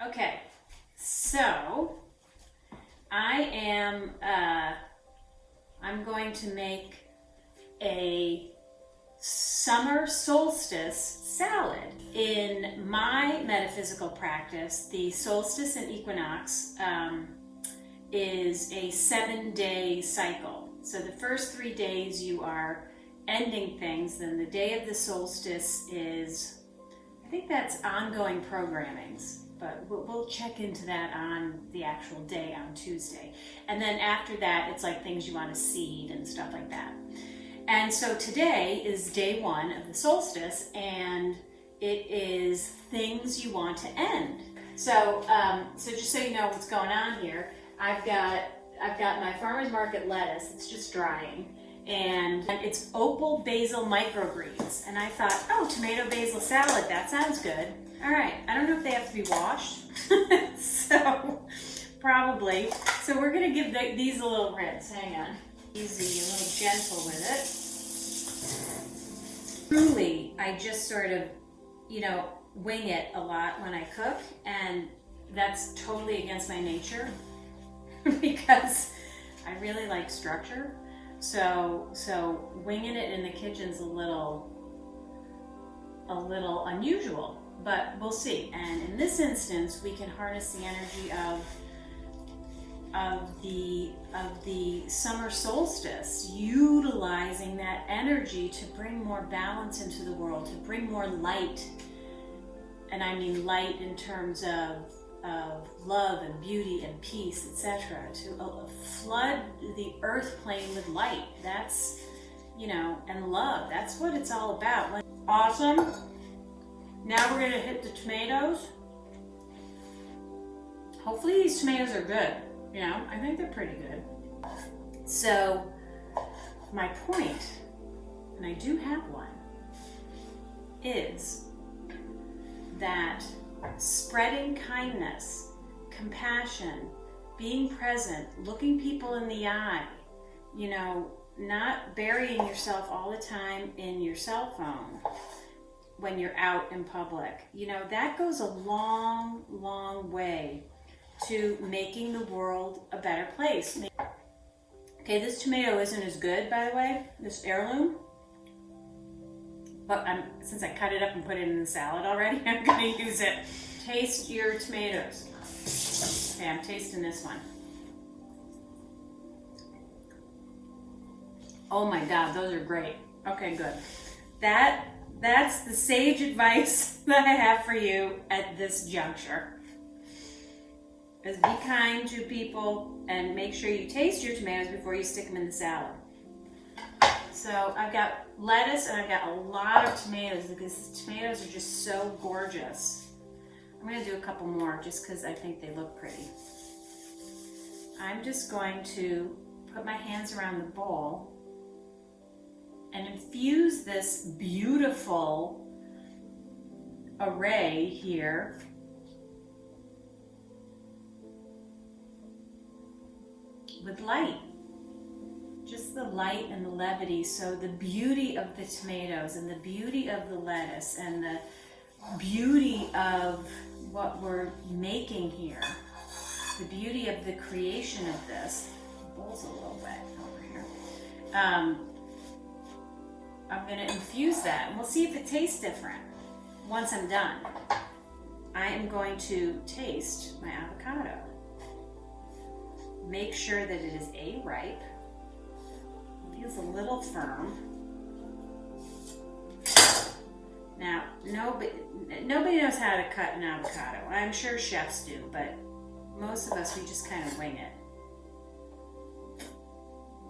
Okay, so I'm going to make a summer solstice salad. In my metaphysical practice, the solstice and equinox is a 7-day cycle. So the first 3 days you are ending things, then the day of the solstice is, I think that's ongoing programmings, but we'll check into that on the actual day on Tuesday. And then after that, it's like things you want to seed and stuff like that. And so today is day 1 of the solstice, and it is things you want to end. So, so just so you know what's going on here, I've got my farmer's market lettuce. It's just drying, and it's opal basil microgreens. And I thought, oh, tomato basil salad, that sounds good. All right, I don't know if they have to be washed, so probably. So we're gonna give these a little rinse. Hang on. Easy, a little gentle with it. Truly, I just sort of, wing it a lot when I cook, and that's totally against my nature because I really like structure. So winging it in the kitchen's a little unusual, but we'll see. And in this instance, we can harness the energy of the summer solstice, utilizing that energy to bring more balance into the world, to bring more light. And I mean light in terms of love and beauty and peace, etc., to flood the earth plane with light. That's, and love. That's what it's all about. Awesome. Now we're gonna hit the tomatoes. Hopefully these tomatoes are good. I think they're pretty good. So my point, and I do have one, is that spreading kindness, compassion, being present, looking people in the eye, not burying yourself all the time in your cell phone when you're out in public, that goes a long, long way to making the world a better place. Okay, this tomato isn't as good, by the way, this heirloom. But since I cut it up and put it in the salad already, I'm going to use it. Taste your tomatoes. Okay, I'm tasting this one. Oh my God, those are great. Okay, good. That's the sage advice that I have for you at this juncture. Is be kind to people and make sure you taste your tomatoes before you stick them in the salad. So I've got lettuce and I've got a lot of tomatoes because the tomatoes are just so gorgeous. I'm going to do a couple more just because I think they look pretty. I'm just going to put my hands around the bowl and infuse this beautiful array here with light. Just the light and the levity. So the beauty of the tomatoes and the beauty of the lettuce and the beauty of what we're making here, the beauty of the creation of this. The bowl's a little wet over here. I'm going to infuse that and we'll see if it tastes different once I'm done. I am going to taste my avocado. Make sure that it is ripe. It feels a little firm. Now, nobody knows how to cut an avocado. I'm sure chefs do, but most of us, we just kind of wing it.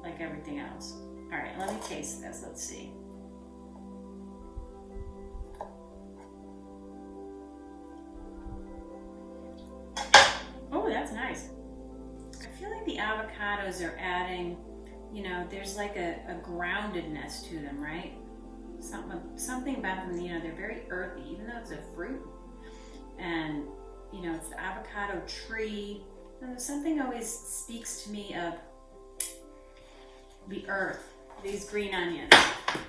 Like everything else. All right, let me taste this. Let's see. Oh, that's nice. I feel like the avocados are adding, there's like a groundedness to them, right? Something about them, they're very earthy, even though it's a fruit. And, it's the avocado tree. Something always speaks to me of the earth, these green onions.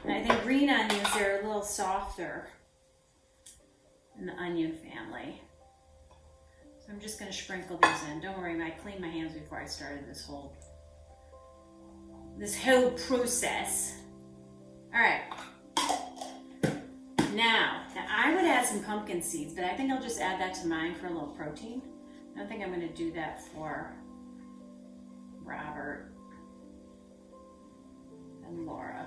And I think green onions are a little softer in the onion family. I'm just going to sprinkle these in. Don't worry, I cleaned my hands before I started this whole process. All right. Now I would add some pumpkin seeds, but I think I'll just add that to mine for a little protein. I don't think I'm going to do that for Robert and Laura.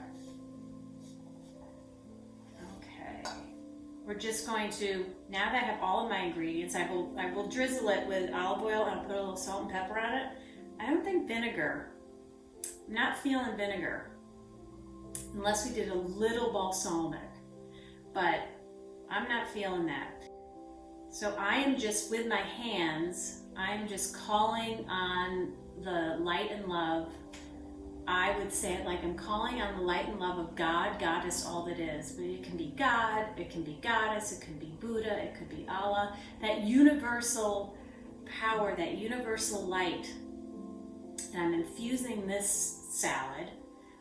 Okay. We're just going to, now that I have all of my ingredients, I will drizzle it with olive oil and I'll put a little salt and pepper on it. I don't think vinegar. I'm not feeling vinegar unless we did a little balsamic, but I'm not feeling that. So I am just, with my hands, I'm just calling on the light and love. I would say it like I'm calling on the light and love of God. God is all that is. But it can be God, it can be Goddess, it can be Buddha, it could be Allah. That universal power, that universal light. And I'm infusing this salad,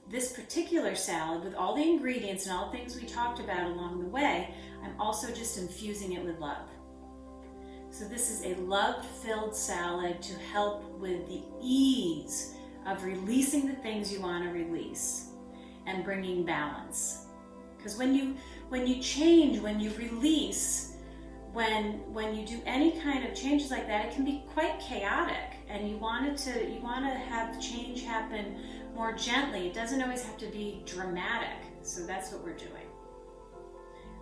this particular salad, with all the ingredients and all the things we talked about along the way. I'm also just infusing it with love. So this is a love-filled salad to help with the ease of releasing the things you want to release and bringing balance. Because when you change, when you release, when you do any kind of changes like that, it can be quite chaotic, and you want to have change happen more gently. It doesn't always have to be dramatic. So that's what we're doing.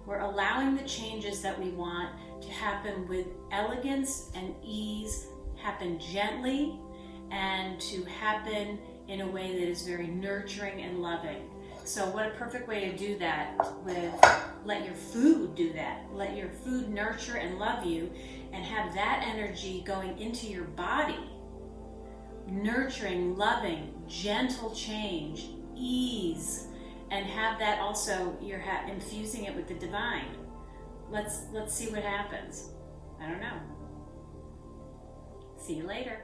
We're allowing the changes that we want to happen with elegance and ease, happen gently, and to happen in a way that is very nurturing and loving. So what a perfect way to do that with, let your food do that. Let your food nurture and love you, and have that energy going into your body. Nurturing, loving, gentle change, ease, and have that also, you're infusing it with the divine. Let's see what happens. I don't know. See you later.